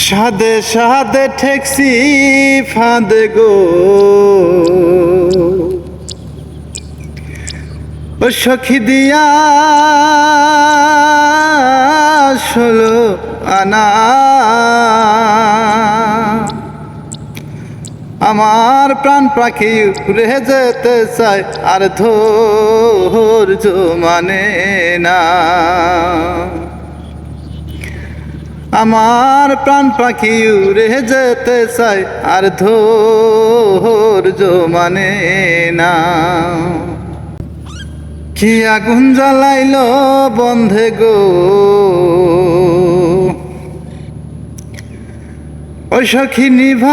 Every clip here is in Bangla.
সাদে সাদে ঠেকছি ফাঁদে গো, ও সখী দিয়া 16 আনা। আমার প্রাণ পাখি উড়ে যেতে চায় আর ধৈর্য মানে না। আমার প্রাণ পাখি উড়ে যেতে চায় আর ধৈর্য মানে না। কি আগুন জ্বালাইল বন্ধে গো, ও সখী নিভাইলেও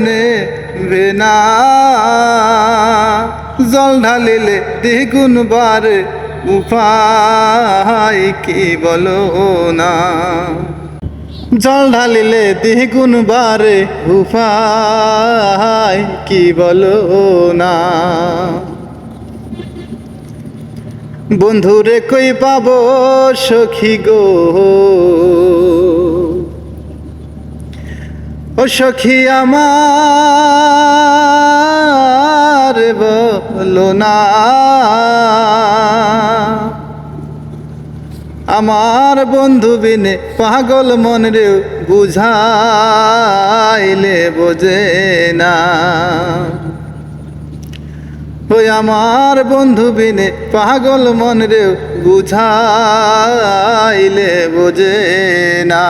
নেবে না। জল ঢালিলে দ্বিগুণ বারে উপায় কি বলো না। জল ঢালিলে দ্বিগুণ বারে উপায় কি বলো না। বন্ধুরে কই পাবো সখী গো, ও সখী আমার বলো না। আমার বন্ধু বিনে পাগল মন রে বুঝাইলে বোঝে না। ওই আমার বন্ধু বিনে পাগল মন রে বুঝাইলে বোঝে না।